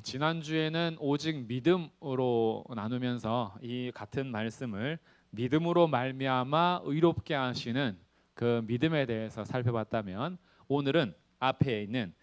지난주에는 오직 믿음으로 나누면서 이 같은 말씀을 믿음으로 말미암아 의롭게 하시는 그 믿음에 대해서 살펴봤다면, 오늘은 앞에 있는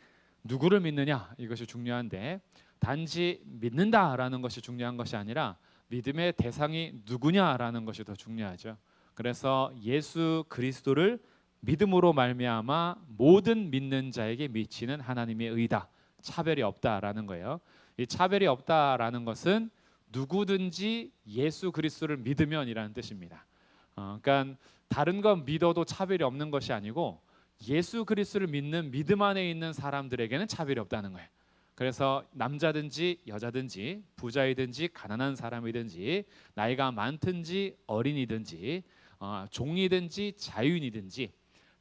누구를 믿느냐, 이것이 중요한데, 단지 믿는다라는 것이 중요한 것이 아니라 믿음의 대상이 누구냐라는 것이 더 중요하죠. 그래서 예수 그리스도를 믿음으로 말미암아 모든 믿는 자에게 미치는 하나님의 의다, 차별이 없다라는 거예요. 이 차별이 없다라는 것은 누구든지 예수 그리스도를 믿으면이라는 뜻입니다. 그러니까 다른 건 믿어도 차별이 없는 것이 아니고 예수 그리스도를 믿는 믿음 안에 있는 사람들에게는 차별이 없다는 거예요. 그래서 남자든지 여자든지 부자이든지 가난한 사람이든지 나이가 많든지 어린이든지 종이든지 자유인이든지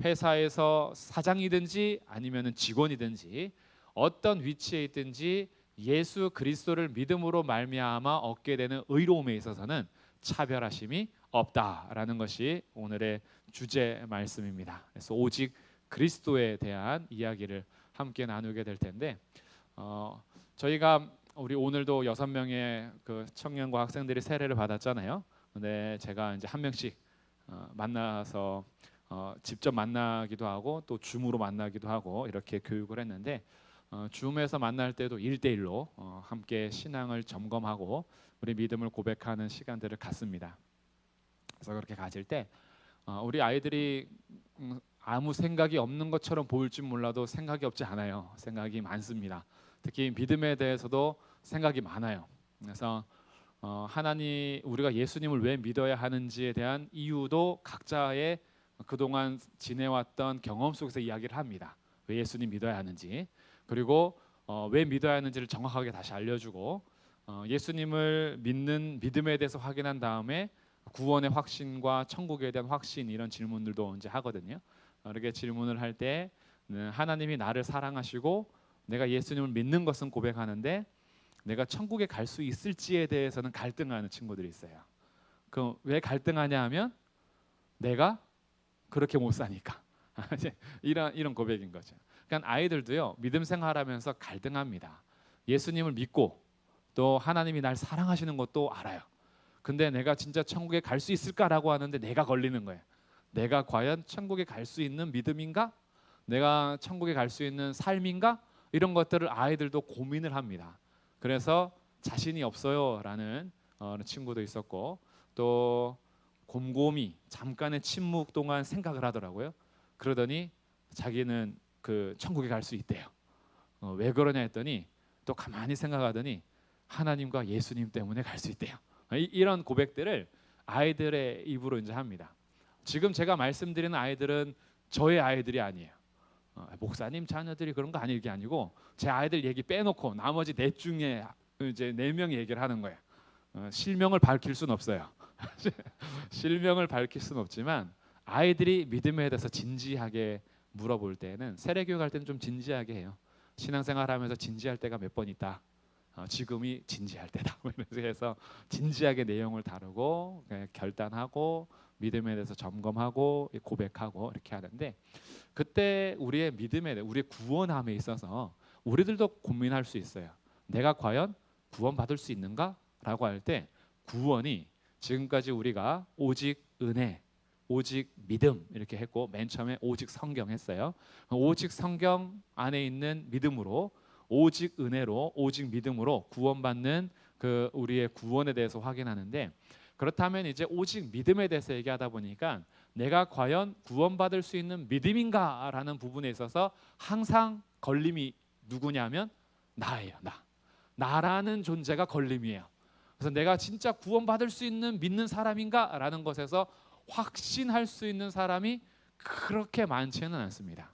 회사에서 사장이든지 아니면 직원이든지 어떤 위치에 있든지 예수 그리스도를 믿음으로 말미암아 얻게 되는 의로움에 있어서는 차별하심이 없다라는 것이 오늘의 주제 말씀입니다. 그래서 오직 그리스도에 대한 이야기를 함께 나누게 될 텐데, 저희가 우리 오늘도 6명의 그 청년과 학생들이 세례를 받았잖아요. 근데 제가 이제 한 명씩 만나서 직접 만나기도 하고 또 줌으로 만나기도 하고 이렇게 교육을 했는데, 줌에서 만날 때도 1대1로 함께 신앙을 점검하고 우리 믿음을 고백하는 시간들을 갖습니다. 그래서 그렇게 가질 때 우리 아이들이 아무 생각이 없는 것처럼 보일지 몰라도 생각이 없지 않아요. 생각이 많습니다. 특히 믿음에 대해서도 생각이 많아요. 그래서 하나님, 우리가 예수님을 왜 믿어야 하는지에 대한 이유도 각자의 그동안 지내왔던 경험 속에서 이야기를 합니다. 왜 예수님 믿어야 하는지, 그리고 왜 믿어야 하는지를 정확하게 다시 알려주고, 예수님을 믿는 믿음에 대해서 확인한 다음에 구원의 확신과 천국에 대한 확신, 이런 질문들도 이제 하거든요. 이렇게 질문을 할 때 하나님이 나를 사랑하시고 내가 예수님을 믿는 것은 고백하는데 내가 천국에 갈 수 있을지에 대해서는 갈등하는 친구들이 있어요. 그 왜 갈등하냐 하면 내가 그렇게 못 사니까. 이런 고백인 거죠. 그러니까 아이들도요, 믿음 생활하면서 갈등합니다. 예수님을 믿고 또 하나님이 날 사랑하시는 것도 알아요. 근데 내가 진짜 천국에 갈 수 있을까라고 하는데 내가 걸리는 거예요. 내가 과연 천국에 갈 수 있는 믿음인가? 내가 천국에 갈 수 있는 삶인가? 이런 것들을 아이들도 고민을 합니다. 그래서 자신이 없어요라는 친구도 있었고, 또 곰곰이 잠깐의 침묵 동안 생각을 하더라고요. 그러더니 자기는 그 천국에 갈 수 있대요. 왜 그러냐 했더니 또 가만히 생각하더니 하나님과 예수님 때문에 갈 수 있대요. 이런 고백들을 아이들의 입으로 이제 합니다. 지금 제가 말씀드리는 아이들은 저의 아이들이 아니에요. 목사님 자녀들이 그런 거 아니, 이게 아니고 제 아이들 얘기 빼놓고 나머지 넷 중에 이제 4명이 얘기를 하는 거예요. 실명을 밝힐 수는 없어요. 실명을 밝힐 수는 없지만 아이들이 믿음에 대해서 진지하게 물어볼 때는, 세례교육 할 때는 좀 진지하게 해요. 신앙생활하면서 진지할 때가 몇 번 있다. 지금이 진지할 때다. 그래서 진지하게 내용을 다루고 결단하고 믿음에 대해서 점검하고 고백하고 이렇게 하는데, 그때 우리의 믿음에 대해, 우리의 구원함에 있어서 우리들도 고민할 수 있어요. 내가 과연 구원받을 수 있는가? 라고 할 때 구원이 지금까지 우리가 오직 은혜, 오직 믿음 이렇게 했고, 맨 처음에 오직 성경 했어요. 오직 성경 안에 있는 믿음으로, 오직 은혜로, 오직 믿음으로 구원받는 그 우리의 구원에 대해서 확인하는데, 그렇다면 이제 오직 믿음에 대해서 얘기하다 보니까 내가 과연 구원받을 수 있는 믿음인가라는 부분에 있어서 항상 걸림이 누구냐면 나예요. 나라는 존재가 걸림이에요. 그래서 내가 진짜 구원받을 수 있는 믿는 사람인가라는 것에서 확신할 수 있는 사람이 그렇게 많지는 않습니다.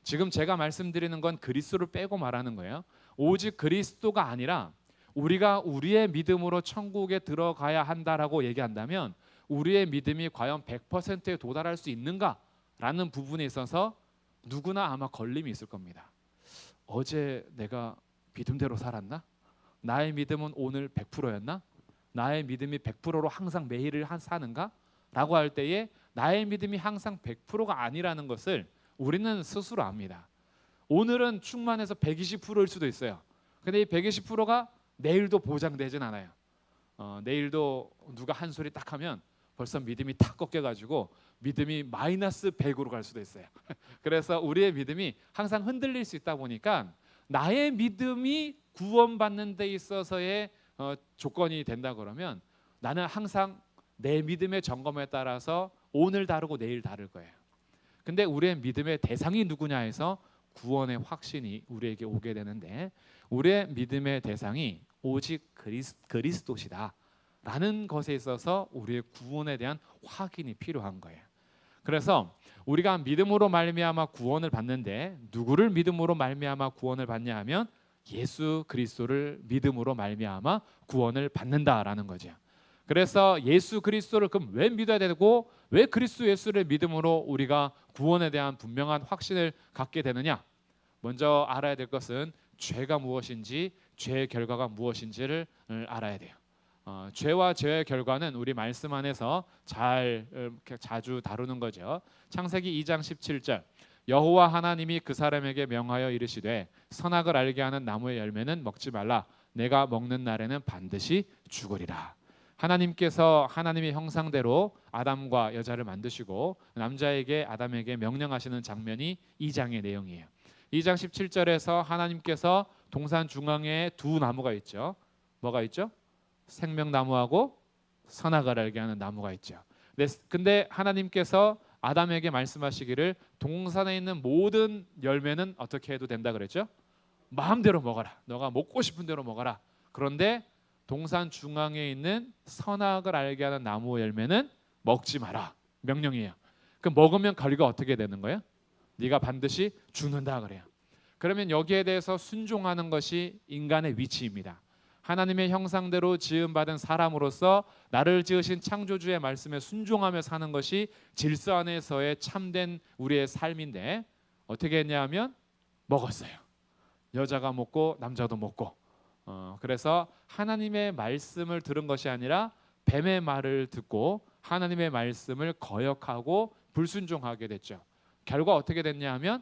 지금 제가 말씀드리는 건 그리스도를 빼고 말하는 거예요. 오직 그리스도가 아니라 우리가 우리의 믿음으로 천국에 들어가야 한다라고 얘기한다면 우리의 믿음이 과연 100%에 도달할 수 있는가라는 부분에 있어서 누구나 아마 걸림이 있을 겁니다. 어제 내가 믿음대로 살았나? 나의 믿음은 오늘 100%였나? 나의 믿음이 100%로 항상 매일을 사는가? 라고 할 때에 나의 믿음이 항상 100%가 아니라는 것을 우리는 스스로 압니다. 오늘은 충만해서 120%일 수도 있어요. 근데 이 120%가 내일도 보장되진 않아요. 내일도 누가 한 소리 딱 하면 벌써 믿음이 탁 꺾여가지고 믿음이 마이너스 100으로 갈 수도 있어요. 그래서 우리의 믿음이 항상 흔들릴 수 있다 보니까 나의 믿음이 구원받는 데 있어서의 조건이 된다 그러면 나는 항상 내 믿음의 점검에 따라서 오늘 다르고 내일 다를 거예요. 근데 우리의 믿음의 대상이 누구냐 해서 구원의 확신이 우리에게 오게 되는데, 우리의 믿음의 대상이 오직 그리스도시다 라는 것에 있어서 우리의 구원에 대한 확인이 필요한 거예요. 그래서 우리가 믿음으로 말미암아 구원을 받는데, 누구를 믿음으로 말미암아 구원을 받냐 하면 예수 그리스도를 믿음으로 말미암아 구원을 받는다라는 거죠. 그래서 예수 그리스도를 그럼 왜 믿어야 되고, 왜 그리스도 예수를 믿음으로 우리가 구원에 대한 분명한 확신을 갖게 되느냐? 먼저 알아야 될 것은 죄가 무엇인지, 죄의 결과가 무엇인지를 알아야 돼요. 죄와 죄의 결과는 우리 말씀 안에서 자주 다루는 거죠. 창세기 2장 17절, 여호와 하나님이 그 사람에게 명하여 이르시되 선악을 알게 하는 나무의 열매는 먹지 말라. 내가 먹는 날에는 반드시 죽으리라. 하나님께서 하나님의 형상대로 아담과 여자를 만드시고 남자에게 아담에게 명령하시는 장면이 2장의 내용이에요. 2장 17절에서 하나님께서 동산 중앙에 두 나무가 있죠. 뭐가 있죠? 생명나무하고 선악을 알게 하는 나무가 있죠. 근데 하나님께서 아담에게 말씀하시기를 동산에 있는 모든 열매는 어떻게 해도 된다 그랬죠? 마음대로 먹어라. 너가 먹고 싶은 대로 먹어라. 그런데 동산 중앙에 있는 선악을 알게 하는 나무 열매는 먹지 마라. 명령이에요. 그럼 먹으면 결과 어떻게 되는 거예요? 네가 반드시 죽는다 그래요. 그러면 여기에 대해서 순종하는 것이 인간의 위치입니다. 하나님의 형상대로 지음받은 사람으로서 나를 지으신 창조주의 말씀에 순종하며 사는 것이 질서 안에서의 참된 우리의 삶인데, 어떻게 했냐면 먹었어요. 여자가 먹고 남자도 먹고. 그래서 하나님의 말씀을 들은 것이 아니라 뱀의 말을 듣고 하나님의 말씀을 거역하고 불순종하게 됐죠. 결과 어떻게 됐냐 하면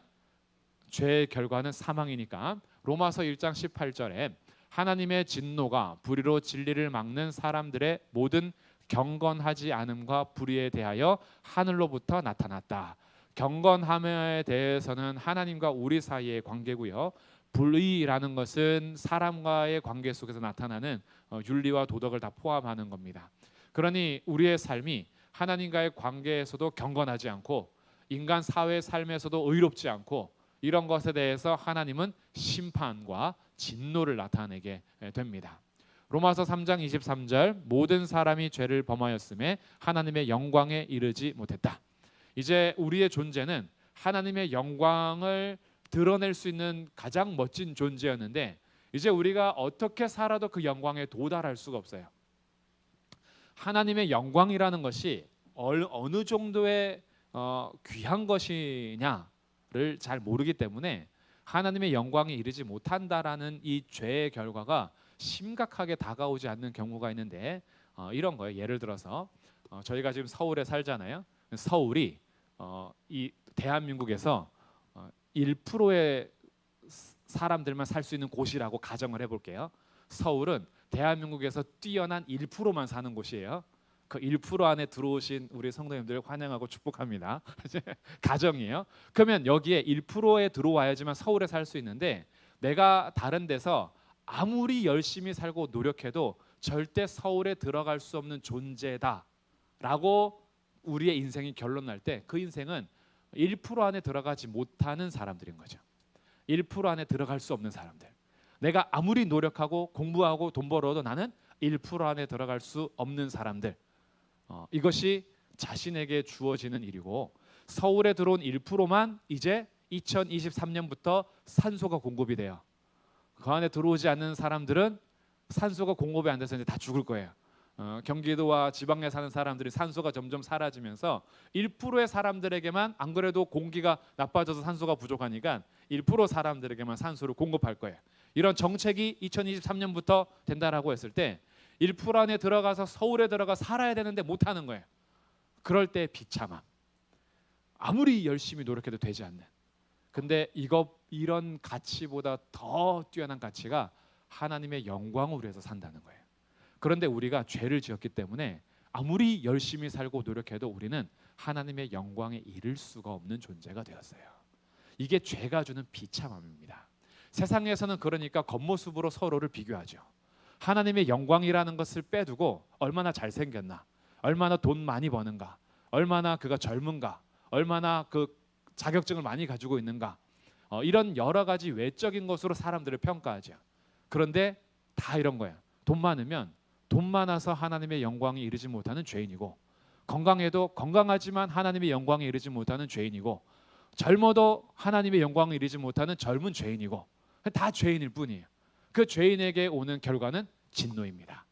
죄의 결과는 사망이니까 로마서 1장 18절에 하나님의 진노가 불의로 진리를 막는 사람들의 모든 경건하지 않음과 불의에 대하여 하늘로부터 나타났다. 경건함에 대해서는 하나님과 우리 사이의 관계고요. 불의라는 것은 사람과의 관계 속에서 나타나는 윤리와 도덕을 다 포함하는 겁니다. 그러니 우리의 삶이 하나님과의 관계에서도 경건하지 않고 인간 사회 삶에서도 의롭지 않고, 이런 것에 대해서 하나님은 심판과 진노를 나타내게 됩니다. 로마서 3장 23절, 모든 사람이 죄를 범하였음에 하나님의 영광에 이르지 못했다. 이제 우리의 존재는 하나님의 영광을 드러낼 수 있는 가장 멋진 존재였는데, 이제 우리가 어떻게 살아도 그 영광에 도달할 수가 없어요. 하나님의 영광이라는 것이 어느 정도의 귀한 것이냐를 잘 모르기 때문에 하나님의 영광에 이르지 못한다라는 이 죄의 결과가 심각하게 다가오지 않는 경우가 있는데, 이런 거예요. 예를 들어서 저희가 지금 서울에 살잖아요. 서울이 이 대한민국에서 1%의 사람들만 살 수 있는 곳이라고 가정을 해볼게요. 서울은 대한민국에서 뛰어난 1%만 사는 곳이에요. 그 1% 안에 들어오신 우리 성도님들 환영하고 축복합니다. 가정이에요. 그러면 여기에 1%에 들어와야지만 서울에 살 수 있는데, 내가 다른 데서 아무리 열심히 살고 노력해도 절대 서울에 들어갈 수 없는 존재다라고 우리의 인생이 결론 날 때, 그 인생은 1% 안에 들어가지 못하는 사람들인 거죠. 1% 안에 들어갈 수 없는 사람들. 내가 아무리 노력하고 공부하고 돈 벌어도 나는 1% 안에 들어갈 수 없는 사람들. 이것이 자신에게 주어지는 일이고, 서울에 들어온 1%만 이제 2023년부터 산소가 공급이 돼요. 그 안에 들어오지 않는 사람들은 산소가 공급이 안 돼서 이제 다 죽을 거예요. 경기도와 지방에 사는 사람들이 산소가 점점 사라지면서 1%의 사람들에게만, 안 그래도 공기가 나빠져서 산소가 부족하니까 1% 사람들에게만 산소를 공급할 거예요. 이런 정책이 2023년부터 된다라고 했을 때 1% 안에 들어가서 서울에 들어가 살아야 되는데 못하는 거예요. 그럴 때 비참함. 아무리 열심히 노력해도 되지 않는. 근데 이런 가치보다 더 뛰어난 가치가 하나님의 영광을 위해서 산다는 거예요. 그런데 우리가 죄를 지었기 때문에 아무리 열심히 살고 노력해도 우리는 하나님의 영광에 이를 수가 없는 존재가 되었어요. 이게 죄가 주는 비참함입니다. 세상에서는 그러니까 겉모습으로 서로를 비교하죠. 하나님의 영광이라는 것을 빼두고 얼마나 잘생겼나, 얼마나 돈 많이 버는가, 얼마나 그가 젊은가, 얼마나 그 자격증을 많이 가지고 있는가, 이런 여러 가지 외적인 것으로 사람들을 평가하죠. 그런데 다 이런 거예요. 돈 많으면 돈 많아서 하나님의 영광에 이르지 못하는 죄인이고, 건강해도 건강하지만 하나님의 영광에 이르지 못하는 죄인이고, 젊어도 하나님의 영광에 이르지 못하는 젊은 죄인이고, 다 죄인일 뿐이에요. 그 죄인에게 오는 결과는 진노입니다.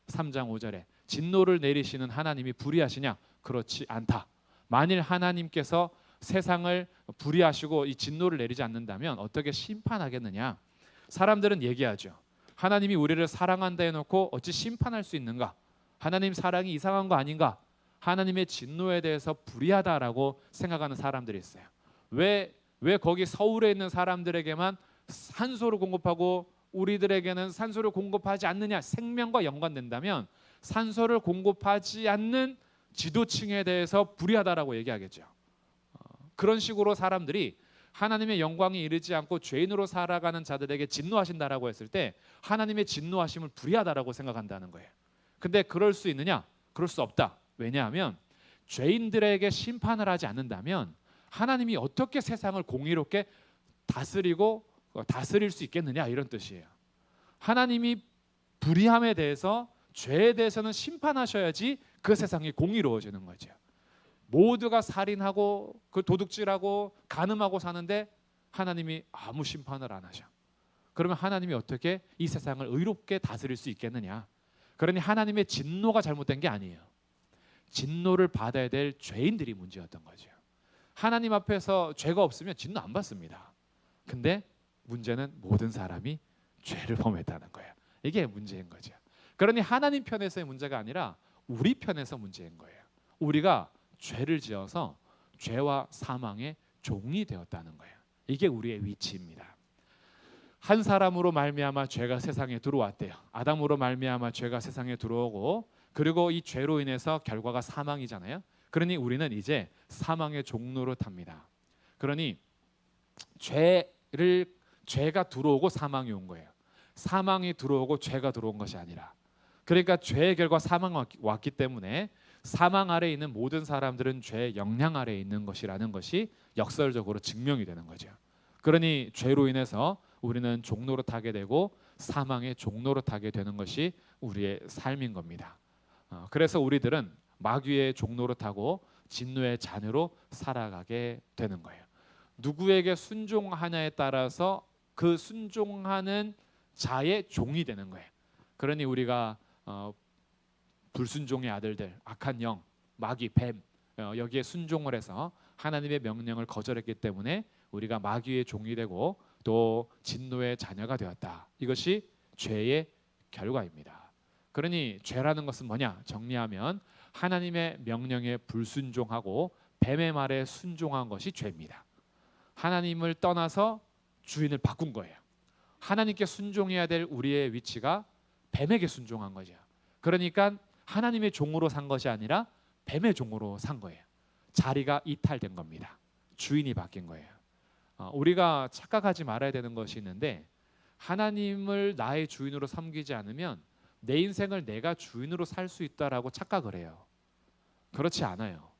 3장 5절에 진노를 내리시는 하나님이 불의하시냐? 그렇지 않다. 만일 하나님께서 세상을 불의하시고 이 진노를 내리지 않는다면 어떻게 심판하겠느냐? 사람들은 얘기하죠. 하나님이 우리를 사랑한다 해놓고 어찌 심판할 수 있는가? 하나님 사랑이 이상한 거 아닌가? 하나님의 진노에 대해서 불의하다라고 생각하는 사람들이 있어요. 왜 거기 서울에 있는 사람들에게만 산소를 공급하고 우리들에게는 산소를 공급하지 않느냐? 생명과 연관된다면 산소를 공급하지 않는 지도층에 대해서 불의하다라고 얘기하겠죠. 그런 식으로 사람들이 하나님의 영광이 이르지 않고 죄인으로 살아가는 자들에게 진노하신다라고 했을 때 하나님의 진노하심을 불의하다라고 생각한다는 거예요. 근데 그럴 수 있느냐? 그럴 수 없다. 왜냐하면 죄인들에게 심판을 하지 않는다면 하나님이 어떻게 세상을 공의롭게 다스릴 수 있겠느냐, 이런 뜻이에요. 하나님이 불의함에 대해서, 죄에 대해서는 심판하셔야지 그 세상이 공의로워지는 거죠. 모두가 살인하고 그 도둑질하고 간음하고 사는데 하나님이 아무 심판을 안 하셔. 그러면 하나님이 어떻게 이 세상을 의롭게 다스릴 수 있겠느냐? 그러니 하나님의 진노가 잘못된 게 아니에요. 진노를 받아야 될 죄인들이 문제였던 거죠. 하나님 앞에서 죄가 없으면 진노 안 받습니다. 근데 문제는 모든 사람이 죄를 범했다는 거예요. 이게 문제인 거죠. 그러니 하나님 편에서의 문제가 아니라 우리 편에서 문제인 거예요. 우리가 죄를 지어서 죄와 사망의 종이 되었다는 거예요. 이게 우리의 위치입니다. 한 사람으로 말미암아 죄가 세상에 들어왔대요. 아담으로 말미암아 죄가 세상에 들어오고, 그리고 이 죄로 인해서 결과가 사망이잖아요. 그러니 우리는 이제 사망의 종로로 탑니다. 그러니 죄가 들어오고 사망이 온 거예요. 사망이 들어오고 죄가 들어온 것이 아니라, 그러니까 죄의 결과 사망이 왔기 때문에 사망 아래에 있는 모든 사람들은 죄의 영향 아래에 있는 것이라는 것이 역설적으로 증명이 되는 거죠. 그러니 죄로 인해서 우리는 종로로 타게 되고 사망의 종로로 타게 되는 것이 우리의 삶인 겁니다. 그래서 우리들은 마귀의 종로로 타고 진노의 자녀로 살아가게 되는 거예요. 누구에게 순종하냐에 따라서 그 순종하는 자의 종이 되는 거예요. 그러니 우리가 불순종의 아들들, 악한 영, 마귀, 뱀, 여기에 순종을 해서 하나님의 명령을 거절했기 때문에 우리가 마귀의 종이 되고 또 진노의 자녀가 되었다. 이것이 죄의 결과입니다. 그러니 죄라는 것은 뭐냐? 정리하면 하나님의 명령에 불순종하고 뱀의 말에 순종한 것이 죄입니다. 하나님을 떠나서 주인을 바꾼 거예요. 하나님께 순종해야 될 우리의 위치가 뱀에게 순종한 거죠. 그러니까 하나님의 종으로 산 것이 아니라 뱀의 종으로 산 거예요. 자리가 이탈된 겁니다. 주인이 바뀐 거예요. 우리가 착각하지 말아야 되는 것이 있는데, 하나님을 나의 주인으로 섬기지 않으면 내 인생을 내가 주인으로 살 수 있다라고 착각을 해요. 그렇지 않아요.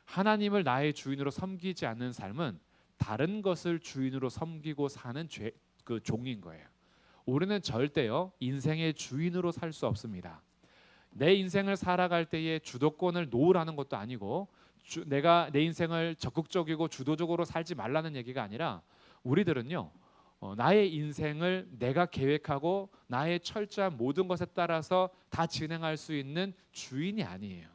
하나님을 나의 주인으로 섬기지 않는 삶은 다른 것을 주인으로 섬기고 사는 그 종인 거예요. 우리는 절대요 인생의 주인으로 살 수 없습니다. 내 인생을 살아갈 때에 주도권을 놓으라는 것도 아니고 내가 내 인생을 적극적이고 주도적으로 살지 말라는 얘기가 아니라, 우리들은요 나의 인생을 내가 계획하고 나의 철저한 모든 것에 따라서 다 진행할 수 있는 주인이 아니에요.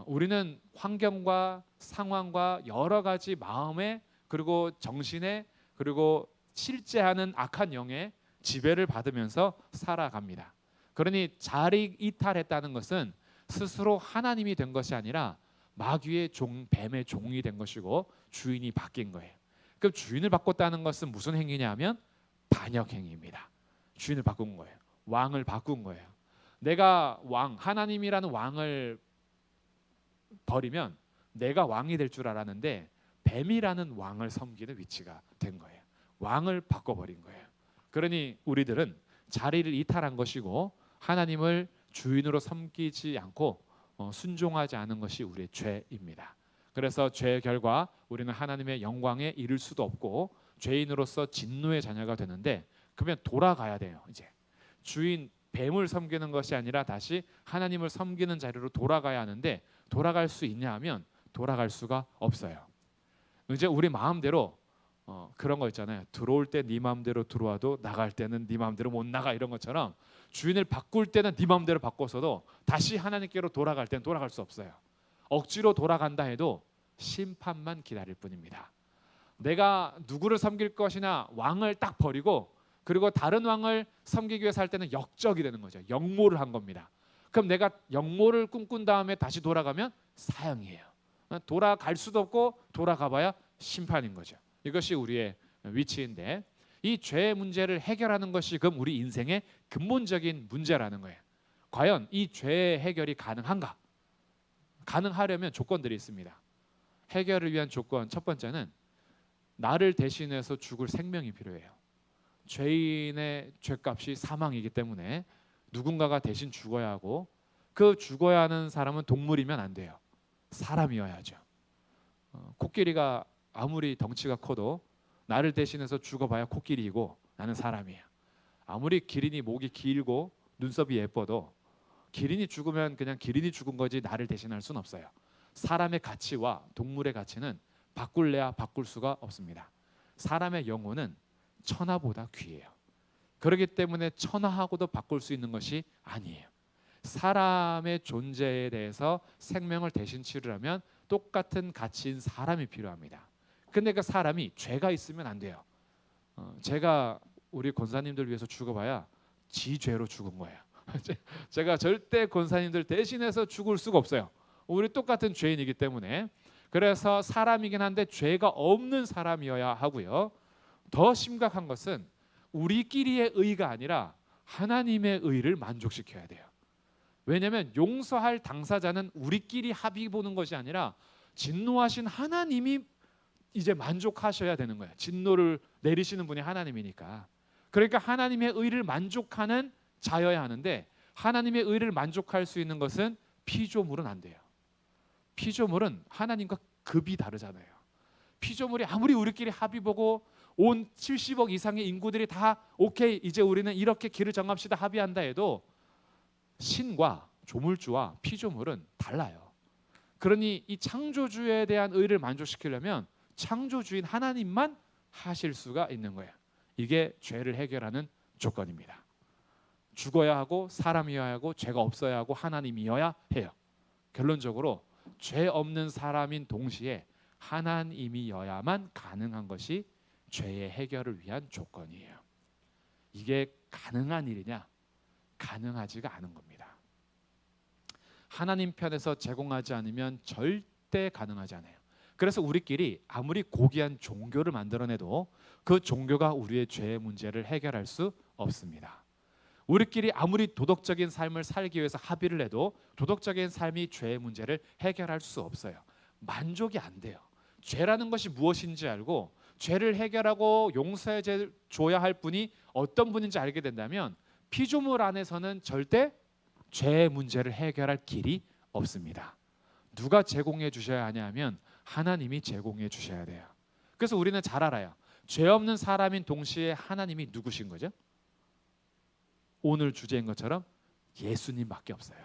우리는 환경과 상황과 여러 가지 마음에 그리고 정신에 그리고 실제하는 악한 영의 지배를 받으면서 살아갑니다. 그러니 자리 이탈했다는 것은 스스로 하나님이 된 것이 아니라 마귀의 종, 뱀의 종이 된 것이고 주인이 바뀐 거예요. 그럼 주인을 바꿨다는 것은 무슨 행위냐 하면 반역 행위입니다. 주인을 바꾼 거예요. 왕을 바꾼 거예요. 내가 하나님이라는 왕을 버리면 내가 왕이 될 줄 알았는데 뱀이라는 왕을 섬기는 위치가 된 거예요. 왕을 바꿔버린 거예요. 그러니 우리들은 자리를 이탈한 것이고 하나님을 주인으로 섬기지 않고 순종하지 않은 것이 우리의 죄입니다. 그래서 죄의 결과 우리는 하나님의 영광에 이를 수도 없고 죄인으로서 진노의 자녀가 되는데, 그러면 돌아가야 돼요. 이제 주인 뱀을 섬기는 것이 아니라 다시 하나님을 섬기는 자리로 돌아가야 하는데, 돌아갈 수 있냐 하면 돌아갈 수가 없어요. 이제 우리 마음대로 그런 거 있잖아요. 들어올 때 네 마음대로 들어와도 나갈 때는 네 마음대로 못 나가, 이런 것처럼 주인을 바꿀 때는 네 마음대로 바꿔서도 다시 하나님께로 돌아갈 때는 돌아갈 수 없어요. 억지로 돌아간다 해도 심판만 기다릴 뿐입니다. 내가 누구를 섬길 것이나 왕을 딱 버리고 그리고 다른 왕을 섬기기 위해서 할 때는 역적이 되는 거죠. 역모를 한 겁니다. 그럼 내가 역모를 꿈꾼 다음에 다시 돌아가면 사형이에요. 돌아갈 수도 없고 돌아가봐야 심판인 거죠. 이것이 우리의 위치인데, 이 죄의 문제를 해결하는 것이 그럼 우리 인생의 근본적인 문제라는 거예요. 과연 이 죄의 해결이 가능한가? 가능하려면 조건들이 있습니다. 해결을 위한 조건 첫 번째는 나를 대신해서 죽을 생명이 필요해요. 죄인의 죄값이 사망이기 때문에 누군가가 대신 죽어야 하고, 그 죽어야 하는 사람은 동물이면 안 돼요. 사람이어야죠. 코끼리가 아무리 덩치가 커도 나를 대신해서 죽어봐야 코끼리이고 나는 사람이에요. 아무리 기린이 목이 길고 눈썹이 예뻐도 기린이 죽으면 그냥 기린이 죽은 거지 나를 대신할 수는 없어요. 사람의 가치와 동물의 가치는 바꿀래야 바꿀 수가 없습니다. 사람의 영혼은 천하보다 귀해요. 그렇기 때문에 천하하고도 바꿀 수 있는 것이 아니에요. 사람의 존재에 대해서 생명을 대신 치르려면 똑같은 가치인 사람이 필요합니다. 근데 그 사람이 죄가 있으면 안 돼요. 제가 우리 권사님들 위해서 죽어봐야 지 죄로 죽은 거예요. 제가 절대 권사님들 대신해서 죽을 수가 없어요. 우리 똑같은 죄인이기 때문에. 그래서 사람이긴 한데 죄가 없는 사람이어야 하고요. 더 심각한 것은 우리끼리의 의가 아니라 하나님의 의를 만족시켜야 돼요. 왜냐하면 용서할 당사자는 우리끼리 합의 보는 것이 아니라 진노하신 하나님이 이제 만족하셔야 되는 거예요. 진노를 내리시는 분이 하나님이니까. 그러니까 하나님의 의를 만족하는 자여야 하는데, 하나님의 의를 만족할 수 있는 것은 피조물은 안 돼요. 피조물은 하나님과 급이 다르잖아요. 피조물이 아무리 우리끼리 합의 보고 온 70억 이상의 인구들이 다 오케이 이제 우리는 이렇게 길을 정합시다 합의한다 해도 신과 조물주와 피조물은 달라요. 그러니 이 창조주에 대한 의를 만족시키려면 창조주인 하나님만 하실 수가 있는 거예요. 이게 죄를 해결하는 조건입니다. 죽어야 하고 사람이어야 하고 죄가 없어야 하고 하나님이어야 해요. 결론적으로 죄 없는 사람인 동시에 하나님이어야만 가능한 것이 죄의 해결을 위한 조건이에요. 이게 가능한 일이냐? 가능하지가 않은 겁니다. 하나님 편에서 제공하지 않으면 절대 가능하지 않아요. 그래서 우리끼리 아무리 고귀한 종교를 만들어내도 그 종교가 우리의 죄의 문제를 해결할 수 없습니다. 우리끼리 아무리 도덕적인 삶을 살기 위해서 합의를 해도 도덕적인 삶이 죄의 문제를 해결할 수 없어요. 만족이 안 돼요. 죄라는 것이 무엇인지 알고 죄를 해결하고 용서해 줘야 할 분이 어떤 분인지 알게 된다면 피조물 안에서는 절대 죄의 문제를 해결할 길이 없습니다. 누가 제공해 주셔야 하냐 하면 하나님이 제공해 주셔야 돼요. 그래서 우리는 잘 알아요. 죄 없는 사람인 동시에 하나님이 누구신 거죠? 오늘 주제인 것처럼 예수님밖에 없어요.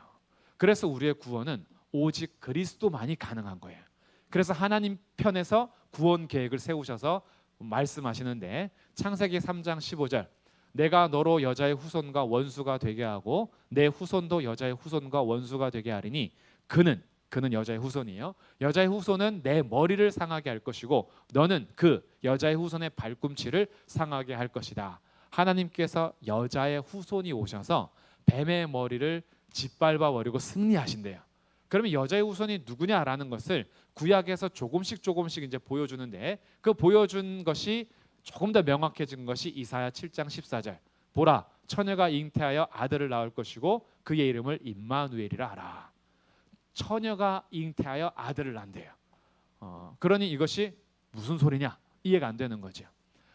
그래서 우리의 구원은 오직 그리스도만이 가능한 거예요. 그래서 하나님 편에서 구원 계획을 세우셔서 말씀하시는데, 창세기 3장 15절 내가 너로 여자의 후손과 원수가 되게 하고 내 후손도 여자의 후손과 원수가 되게 하리니 그는 여자의 후손이에요. 여자의 후손은 내 머리를 상하게 할 것이고 너는 그 여자의 후손의 발꿈치를 상하게 할 것이다. 하나님께서 여자의 후손이 오셔서 뱀의 머리를 짓밟아 버리고 승리하신대요. 그러면 여자의 후손이 누구냐라는 것을 구약에서 조금씩 이제 보여주는데, 그 보여준 것이 조금 더 명확해진 것이 이사야 7장 14절 보라 처녀가 잉태하여 아들을 낳을 것이고 그의 이름을 임마누엘이라 하라. 처녀가 잉태하여 아들을 낳는데요. 그러니 이것이 무슨 소리냐? 이해가 안 되는 거죠.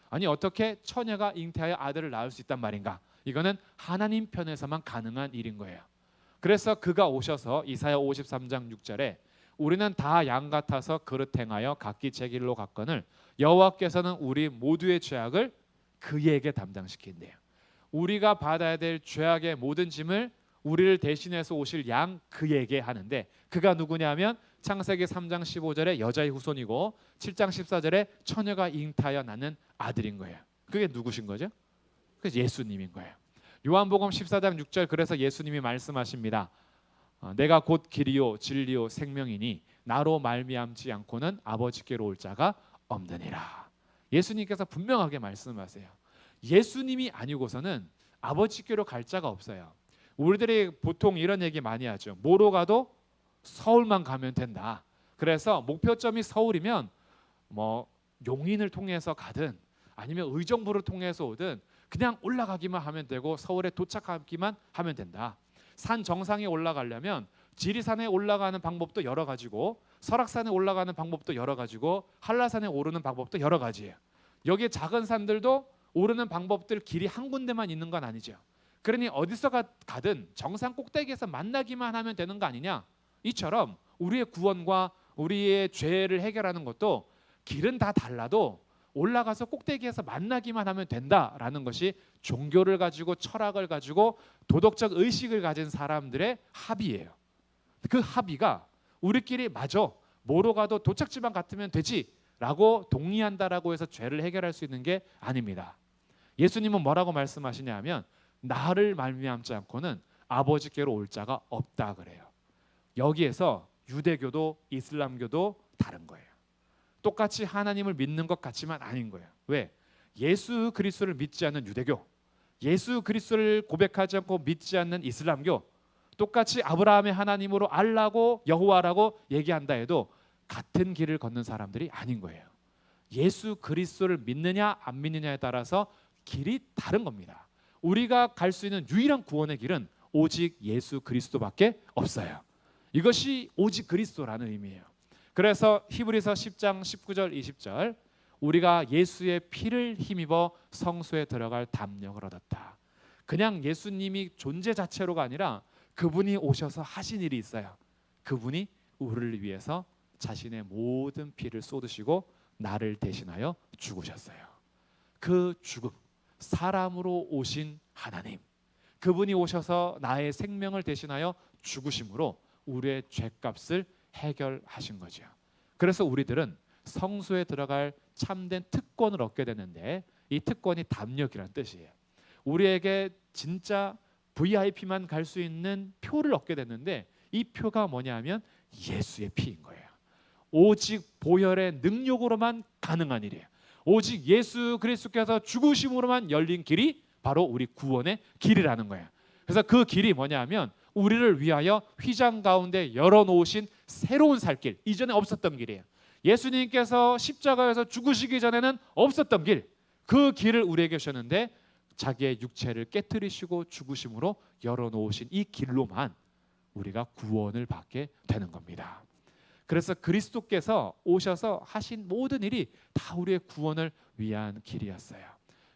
아니 어떻게 처녀가 잉태하여 아들을 낳을 수 있단 말인가? 이거는 하나님 편에서만 가능한 일인 거예요. 그래서 그가 오셔서 이사야 53장 6절에 우리는 다 양 같아서 그릇 행하여 각기 제 길로 갔거늘 여호와께서는 우리 모두의 죄악을 그에게 담당시킨대요. 우리가 받아야 될 죄악의 모든 짐을 우리를 대신해서 오실 양 그에게 하는데 그가 누구냐면 창세기 3장 15절에 여자의 후손이고 7장 14절에 처녀가 잉태하여 낳는 아들인 거예요. 그게 누구신 거죠? 그게 예수님인 거예요. 요한복음 14장 6절 그래서 예수님이 말씀하십니다. 내가 곧 길이요 진리요 생명이니 나로 말미암지 않고는 아버지께로 올 자가 없느니라. 예수님께서 분명하게 말씀하세요. 예수님이 아니고서는 아버지께로 갈 자가 없어요. 우리들이 보통 이런 얘기 많이 하죠. 뭐로 가도 서울만 가면 된다. 그래서 목표점이 서울이면 뭐 용인을 통해서 가든 아니면 의정부를 통해서 오든 그냥 올라가기만 하면 되고 서울에 도착하기만 하면 된다. 산 정상에 올라가려면 지리산에 올라가는 방법도 여러 가지고 설악산에 올라가는 방법도 여러 가지고 한라산에 오르는 방법도 여러 가지예요. 여기 작은 산들도 오르는 방법들 길이 한 군데만 있는 건 아니죠. 그러니 어디서 가든 정상 꼭대기에서 만나기만 하면 되는 거 아니냐? 이처럼 우리의 구원과 우리의 죄를 해결하는 것도 길은 다 달라도 올라가서 꼭대기에서 만나기만 하면 된다라는 것이 종교를 가지고 철학을 가지고 도덕적 의식을 가진 사람들의 합의예요. 그 합의가 우리끼리 맞아 뭐로 가도 도착지만 같으면 되지라고 동의한다라고 해서 죄를 해결할 수 있는 게 아닙니다. 예수님은 뭐라고 말씀하시냐면 나를 말미암지 않고는 아버지께로 올 자가 없다 그래요. 여기에서 유대교도 이슬람교도 다른 거예요. 똑같이 하나님을 믿는 것 같지만 아닌 거예요. 왜? 예수 그리스도를 믿지 않는 유대교, 예수 그리스도를 고백하지 않고 믿지 않는 이슬람교, 똑같이 아브라함의 하나님으로 알라고 여호와라고 얘기한다 해도 같은 길을 걷는 사람들이 아닌 거예요. 예수 그리스도를 믿느냐 안 믿느냐에 따라서 길이 다른 겁니다. 우리가 갈 수 있는 유일한 구원의 길은 오직 예수 그리스도밖에 없어요. 이것이 오직 그리스도라는 의미예요. 그래서 히브리서 10장 19절 20절 우리가 예수의 피를 힘입어 성소에 들어갈 담력을 얻었다. 그냥 예수님이 존재 자체로가 아니라 그분이 오셔서 하신 일이 있어요. 그분이 우리를 위해서 자신의 모든 피를 쏟으시고 나를 대신하여 죽으셨어요. 그 죽음, 사람으로 오신 하나님, 그분이 오셔서 나의 생명을 대신하여 죽으심으로 우리의 죄값을 해결하신 거죠. 그래서 우리들은 성소에 들어갈 참된 특권을 얻게 되는데 이 특권이 담력이라는 뜻이에요. 우리에게 진짜 VIP만 갈 수 있는 표를 얻게 됐는데 이 표가 뭐냐면 예수의 피인 거예요. 오직 보혈의 능력으로만 가능한 일이에요. 오직 예수 그리스도께서 죽으심으로만 열린 길이 바로 우리 구원의 길이라는 거예요. 그래서 그 길이 뭐냐면 우리를 위하여 휘장 가운데 열어놓으신 새로운 살길, 이전에 없었던 길이에요. 예수님께서 십자가에서 죽으시기 전에는 없었던 길, 그 길을 우리에게 주셨는데 자기의 육체를 깨뜨리시고 죽으심으로 열어놓으신 이 길로만 우리가 구원을 받게 되는 겁니다. 그래서 그리스도께서 오셔서 하신 모든 일이 다 우리의 구원을 위한 길이었어요.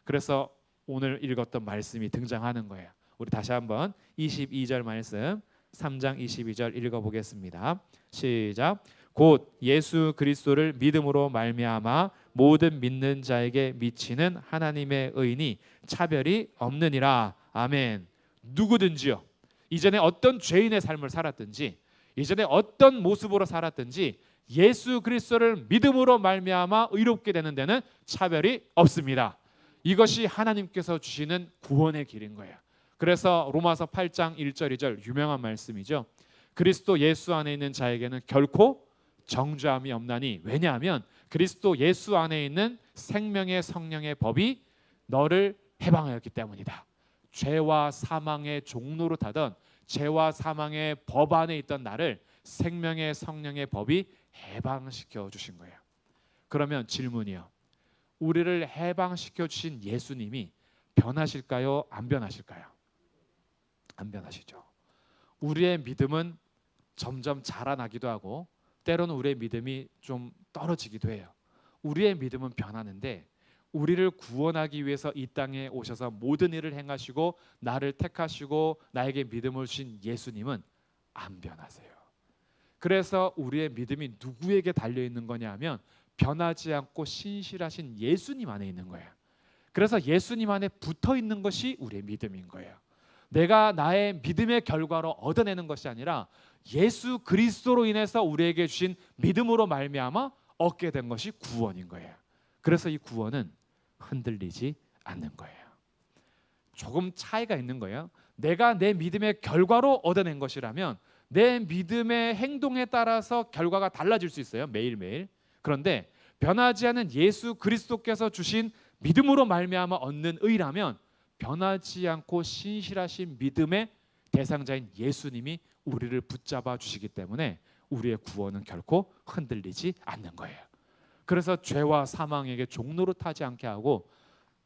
그래서 오늘 읽었던 말씀이 등장하는 거예요. 우리 다시 한번 22절 말씀 3장 22절 읽어보겠습니다. 시작. 곧 예수 그리스도를 믿음으로 말미암아 모든 믿는 자에게 미치는 하나님의 의인이 차별이 없느니라. 아멘. 누구든지요. 이전에 어떤 죄인의 삶을 살았든지 이전에 어떤 모습으로 살았든지 예수 그리스도를 믿음으로 말미암아 의롭게 되는 데는 차별이 없습니다. 이것이 하나님께서 주시는 구원의 길인 거예요. 그래서 로마서 8장 1절 2절 유명한 말씀이죠. 그리스도 예수 안에 있는 자에게는 결코 정죄함이 없나니 왜냐하면 그리스도 예수 안에 있는 생명의 성령의 법이 너를 해방하였기 때문이다. 죄와 사망의 종로로 타던 죄와 사망의 법 안에 있던 나를 생명의 성령의 법이 해방시켜 주신 거예요. 그러면 질문이요. 우리를 해방시켜 주신 예수님이 변하실까요? 안 변하실까요? 안 변하시죠. 우리의 믿음은 점점 자라나기도 하고 때로는 우리의 믿음이 좀 떨어지기도 해요. 우리의 믿음은 변하는데 우리를 구원하기 위해서 이 땅에 오셔서 모든 일을 행하시고 나를 택하시고 나에게 믿음을 주신 예수님은 안 변하세요. 그래서 우리의 믿음이 누구에게 달려 있는 거냐 하면 변하지 않고 신실하신 예수님 안에 있는 거예요. 그래서 예수님 안에 붙어 있는 것이 우리의 믿음인 거예요. 내가 나의 믿음의 결과로 얻어내는 것이 아니라 예수 그리스도로 인해서 우리에게 주신 믿음으로 말미암아 얻게 된 것이 구원인 거예요. 그래서 이 구원은 흔들리지 않는 거예요. 조금 차이가 있는 거예요. 내가 내 믿음의 결과로 얻어낸 것이라면 내 믿음의 행동에 따라서 결과가 달라질 수 있어요. 매일매일. 그런데 변하지 않은 예수 그리스도께서 주신 믿음으로 말미암아 얻는 의라면 변하지 않고 신실하신 믿음의 대상자인 예수님이 우리를 붙잡아 주시기 때문에 우리의 구원은 결코 흔들리지 않는 거예요. 그래서 죄와 사망에게 종로로 타지 않게 하고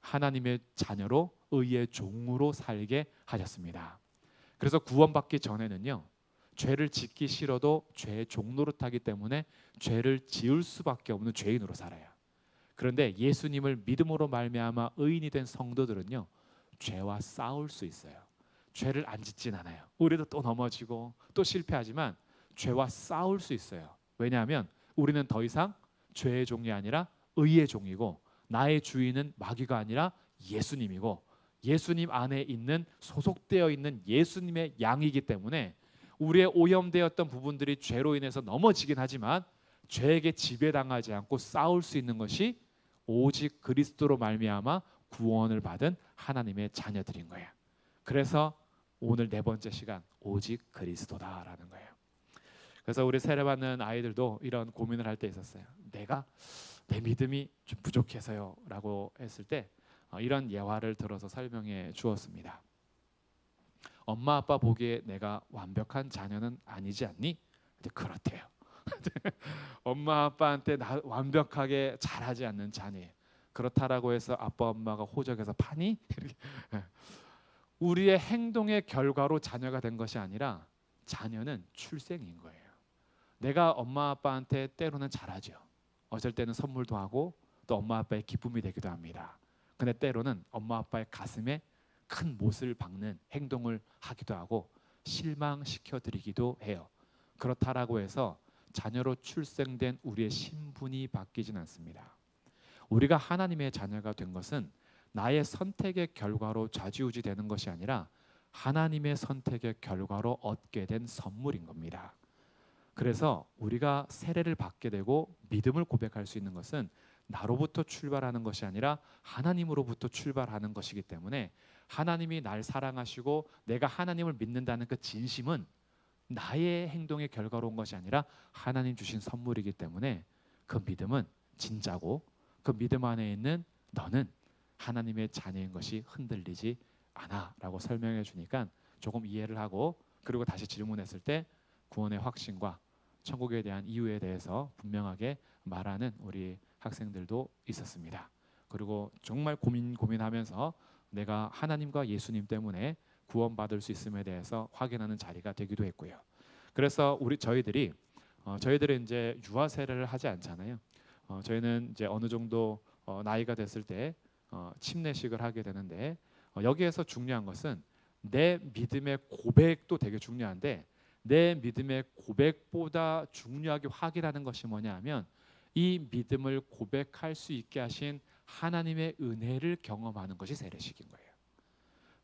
하나님의 자녀로 의의 종으로 살게 하셨습니다. 그래서 구원받기 전에는요, 죄를 짓기 싫어도 죄의 종로로 타기 때문에 죄를 지을 수밖에 없는 죄인으로 살아요. 그런데 예수님을 믿음으로 말미암아 의인이 된 성도들은요, 죄와 싸울 수 있어요. 죄를 안 짓진 않아요. 우리도 또 넘어지고 또 실패하지만 죄와 싸울 수 있어요. 왜냐하면 우리는 더 이상 죄의 종이 아니라 의의 종이고 나의 주인은 마귀가 아니라 예수님이고 예수님 안에 있는 소속되어 있는 예수님의 양이기 때문에 우리의 오염되었던 부분들이 죄로 인해서 넘어지긴 하지만 죄에게 지배당하지 않고 싸울 수 있는 것이 오직 그리스도로 말미암아 구원을 받은 하나님의 자녀들인 거예요. 그래서 오늘 네 번째 시간 오직 그리스도다라는 거예요. 그래서 우리 세례받는 아이들도 이런 고민을 할 때 있었어요. 내가 내 믿음이 좀 부족해서요 라고 했을 때 이런 예화를 들어서 설명해 주었습니다. 엄마 아빠 보기에 내가 완벽한 자녀는 아니지 않니? 근데 그렇대요. 엄마 아빠한테 나 완벽하게 잘하지 않는 자녀예요. 그렇다라고 해서 아빠 엄마가 호적에서 파니? 우리의 행동의 결과로 자녀가 된 것이 아니라 자녀는 출생인 거예요. 내가 엄마 아빠한테 때로는 잘하죠. 어쩔 때는 선물도 하고 또 엄마 아빠의 기쁨이 되기도 합니다. 근데 때로는 엄마 아빠의 가슴에 큰 못을 박는 행동을 하기도 하고 실망시켜 드리기도 해요. 그렇다라고 해서 자녀로 출생된 우리의 신분이 바뀌진 않습니다. 우리가 하나님의 자녀가 된 것은 나의 선택의 결과로 좌지우지 되는 것이 아니라 하나님의 선택의 결과로 얻게 된 선물인 겁니다. 그래서 우리가 세례를 받게 되고 믿음을 고백할 수 있는 것은 나로부터 출발하는 것이 아니라 하나님으로부터 출발하는 것이기 때문에 하나님이 날 사랑하시고 내가 하나님을 믿는다는 그 진심은 나의 행동의 결과로 온 것이 아니라 하나님 주신 선물이기 때문에 그 믿음은 진짜고 그 믿음 안에 있는 너는 하나님의 자녀인 것이 흔들리지 않아 라고 설명해 주니까 조금 이해를 하고 그리고 다시 질문했을 때 구원의 확신과 천국에 대한 이유에 대해서 분명하게 말하는 우리 학생들도 있었습니다. 그리고 정말 고민하면서 내가 하나님과 예수님 때문에 구원받을 수 있음에 대해서 확인하는 자리가 되기도 했고요. 그래서 저희들이 이제 유아 세례를 하지 않잖아요. 저희는 이제 어느 정도 나이가 됐을 때 침례식을 하게 되는데 여기에서 중요한 것은 내 믿음의 고백도 되게 중요한데 내 믿음의 고백보다 중요하게 확인하는 것이 뭐냐 하면 이 믿음을 고백할 수 있게 하신 하나님의 은혜를 경험하는 것이 세례식인 거예요.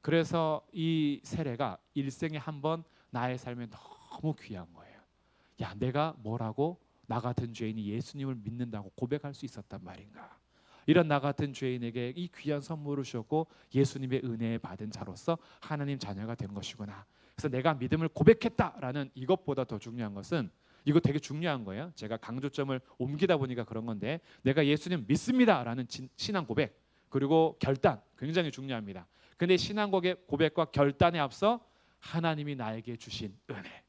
그래서 이 세례가 일생에 한 번 나의 삶에 너무 귀한 거예요. 야, 내가 뭐라고 나 같은 죄인이 예수님을 믿는다고 고백할 수 있었단 말인가. 이런 나 같은 죄인에게 이 귀한 선물을 주셨고 예수님의 은혜 받은 자로서 하나님 자녀가 된 것이구나. 그래서 내가 믿음을 고백했다라는 이것보다 더 중요한 것은 이거 되게 중요한 거예요. 제가 강조점을 옮기다 보니까 그런 건데 내가 예수님 믿습니다라는 신앙 고백 그리고 결단 굉장히 중요합니다. 근데 신앙 고백과 결단에 앞서 하나님이 나에게 주신 은혜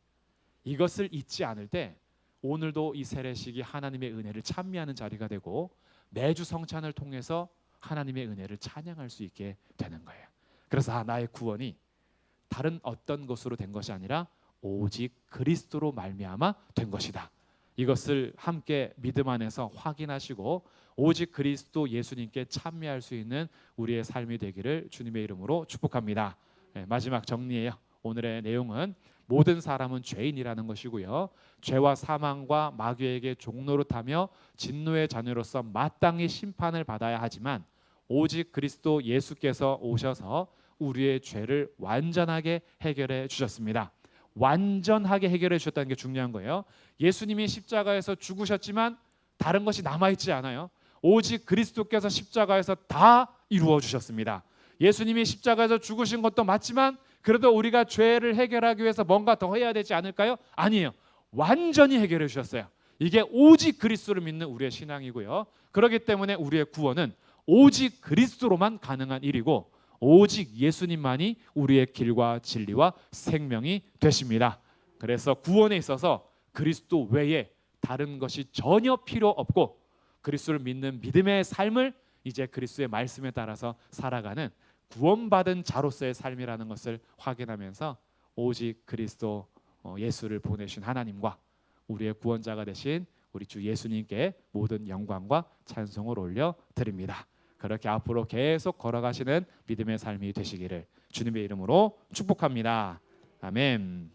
이것을 잊지 않을 때 오늘도 이 세례식이 하나님의 은혜를 찬미하는 자리가 되고 매주 성찬을 통해서 하나님의 은혜를 찬양할 수 있게 되는 거예요. 그래서 나의 구원이 다른 어떤 것으로 된 것이 아니라 오직 그리스도로 말미암아 된 것이다. 이것을 함께 믿음 안에서 확인하시고 오직 그리스도 예수님께 참여할 수 있는 우리의 삶이 되기를 주님의 이름으로 축복합니다. 마지막 정리예요. 오늘의 내용은 모든 사람은 죄인이라는 것이고요. 죄와 사망과 마귀에게 종노릇하며 진노의 자녀로서 마땅히 심판을 받아야 하지만 오직 그리스도 예수께서 오셔서 우리의 죄를 완전하게 해결해 주셨습니다. 완전하게 해결해 주셨다는 게 중요한 거예요. 예수님이 십자가에서 죽으셨지만 다른 것이 남아있지 않아요. 오직 그리스도께서 십자가에서 다 이루어 주셨습니다. 예수님이 십자가에서 죽으신 것도 맞지만 그래도 우리가 죄를 해결하기 위해서 뭔가 더 해야 되지 않을까요? 아니에요. 완전히 해결해 주셨어요. 이게 오직 그리스도를 믿는 우리의 신앙이고요. 그렇기 때문에 우리의 구원은 오직 그리스도로만 가능한 일이고 오직 예수님만이 우리의 길과 진리와 생명이 되십니다. 그래서 구원에 있어서 그리스도 외에 다른 것이 전혀 필요 없고 그리스도를 믿는 믿음의 삶을 이제 그리스도의 말씀에 따라서 살아가는 구원받은 자로서의 삶이라는 것을 확인하면서 오직 그리스도 예수를 보내신 하나님과 우리의 구원자가 되신 우리 주 예수님께 모든 영광과 찬송을 올려 드립니다. 그렇게 앞으로 계속 걸어가시는 믿음의 삶이 되시기를 주님의 이름으로 축복합니다. 아멘.